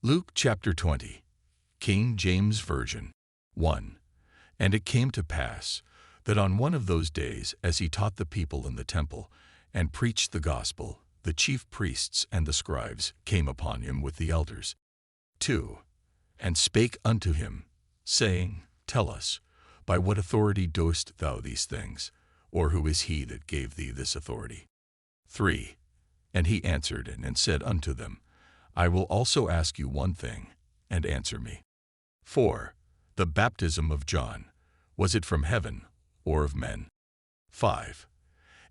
Luke chapter 20, King James Version. 1. And it came to pass that on one of those days, as he taught the people in the temple and preached the gospel, the chief priests and the scribes came upon him with the elders. 2. And spake unto him, saying, Tell us, by what authority doest thou these things? Or who is he that gave thee this authority? 3. And he answered and said unto them, I will also ask you one thing, and answer me. 4. The baptism of John, was it from heaven or of men? 5.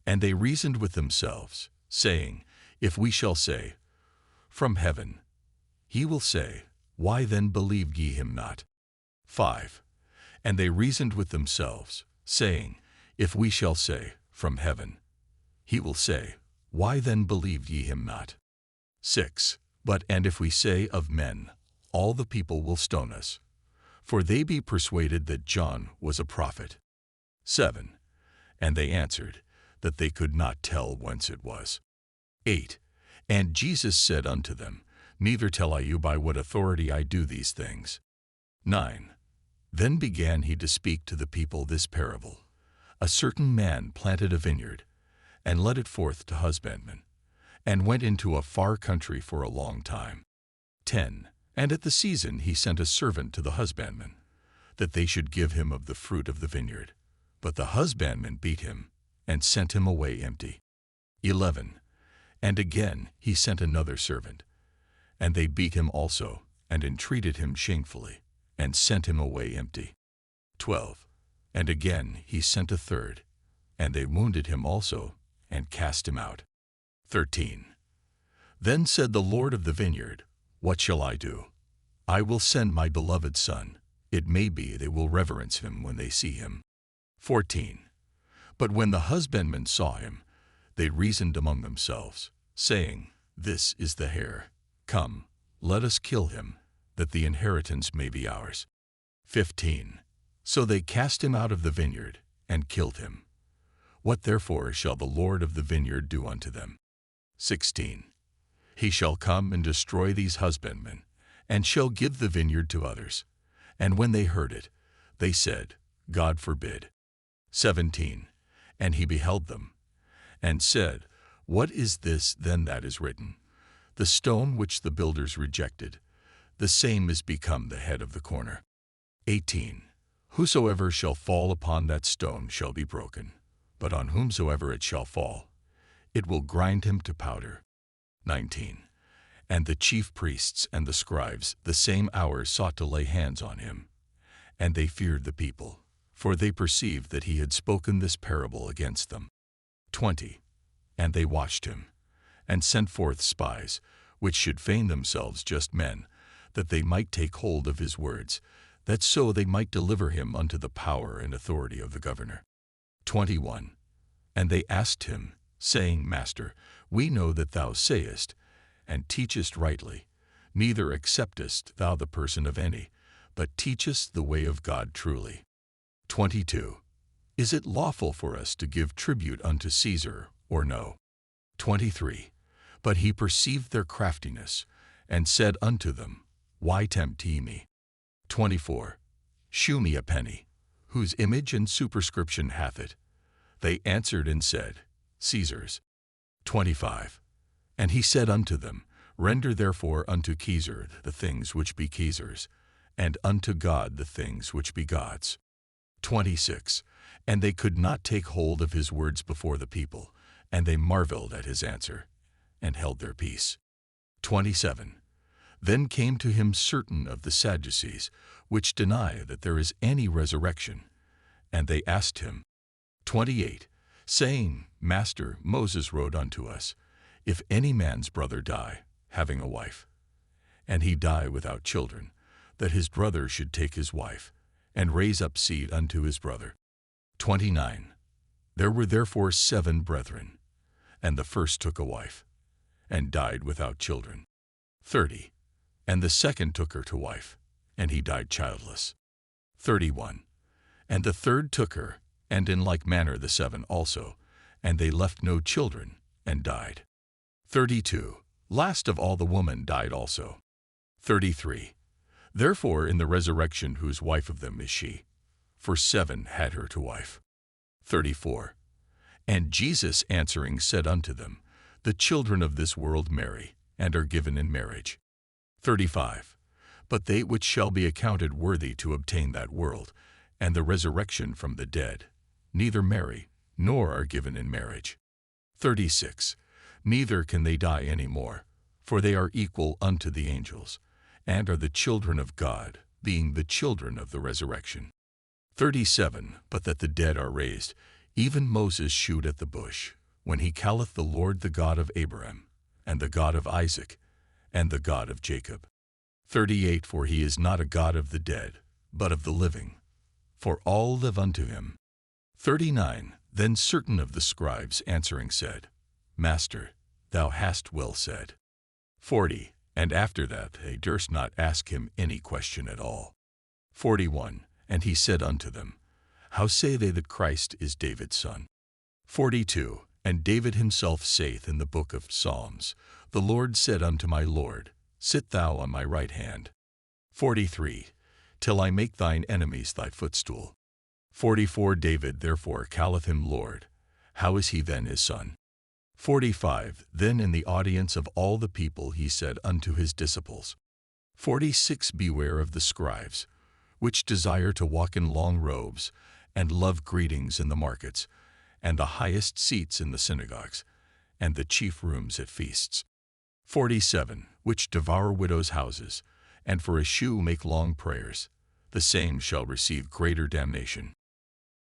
And they reasoned with themselves, saying, If we shall say, From heaven, he will say, Why then believed ye him not? 5. And they reasoned with themselves, saying, If we shall say, From heaven, he will say, Why then believed ye him not? 6. But and if we say of men, all the people will stone us, for they be persuaded that John was a prophet. 7. And they answered, that they could not tell whence it was. 8. And Jesus said unto them, Neither tell I you by what authority I do these things. 9. Then began he to speak to the people this parable. A certain man planted a vineyard, and led it forth to husbandmen, and went into a far country for a long time. 10. And at the season he sent a servant to the husbandmen, that they should give him of the fruit of the vineyard. But the husbandman beat him, and sent him away empty. 11. And again he sent another servant, and they beat him also, and entreated him shamefully, and sent him away empty. 12. And again he sent a third, and they wounded him also, and cast him out. 13. Then said the Lord of the vineyard, What shall I do? I will send my beloved son. It may be they will reverence him when they see him. 14. But when the husbandmen saw him, they reasoned among themselves, saying, This is the heir. Come, let us kill him, that the inheritance may be ours. 15. So they cast him out of the vineyard, and killed him. What therefore shall the Lord of the vineyard do unto them? 16. He shall come and destroy these husbandmen, and shall give the vineyard to others. And when they heard it, they said, God forbid. 17. And he beheld them, and said, What is this then that is written? The stone which the builders rejected, the same is become the head of the corner. 18. Whosoever shall fall upon that stone shall be broken, but on whomsoever it shall fall, it will grind him to powder. 19. And the chief priests and the scribes the same hour sought to lay hands on him. And they feared the people, for they perceived that he had spoken this parable against them. 20. And they watched him, and sent forth spies, which should feign themselves just men, that they might take hold of his words, that so they might deliver him unto the power and authority of the governor. 21. And they asked him, saying, Master, we know that thou sayest, and teachest rightly, neither acceptest thou the person of any, but teachest the way of God truly. 22. Is it lawful for us to give tribute unto Caesar, or no? 23. But he perceived their craftiness, and said unto them, Why tempt ye me? 24. Shew me a penny, whose image and superscription hath it? They answered and said, Caesar's. 25. And he said unto them, Render therefore unto Caesar the things which be Caesar's, and unto God the things which be God's. 26. And they could not take hold of his words before the people, and they marveled at his answer, and held their peace. 27. Then came to him certain of the Sadducees, which deny that there is any resurrection, and they asked him. 28. Saying, Master, Moses wrote unto us, If any man's brother die, having a wife, and he die without children, that his brother should take his wife, and raise up seed unto his brother. 29. There were therefore 7 brethren, and the first took a wife, and died without children. 30. And the second took her to wife, and he died childless. 31. And the third took her, and in like manner the 7 also, and they left no children, and died. 32. Last of all the woman died also. 33. Therefore in the resurrection whose wife of them is she? For 7 had her to wife. 34. And Jesus answering said unto them, The children of this world marry, and are given in marriage. 35. But they which shall be accounted worthy to obtain that world, and the resurrection from the dead, neither marry, nor are given in marriage. 36. Neither can they die any more, for they are equal unto the angels, and are the children of God, being the children of the resurrection. 37. But that the dead are raised, even Moses shewed at the bush, when he calleth the Lord the God of Abraham, and the God of Isaac, and the God of Jacob. 38. For he is not a God of the dead, but of the living, for all live unto him. 39. Then certain of the scribes answering said, Master, thou hast well said. 40. And after that they durst not ask him any question at all. 41. And he said unto them, How say they that Christ is David's son? 42. And David himself saith in the book of Psalms, The Lord said unto my Lord, Sit thou on my right hand. 43. Till I make thine enemies thy footstool. 44. David therefore calleth him Lord. How is he then his son? 45. Then in the audience of all the people he said unto his disciples, 46. Beware of the scribes, which desire to walk in long robes, and love greetings in the markets, and the highest seats in the synagogues, and the chief rooms at feasts. 47. Which devour widows' houses, and for a shew make long prayers. The same shall receive greater damnation.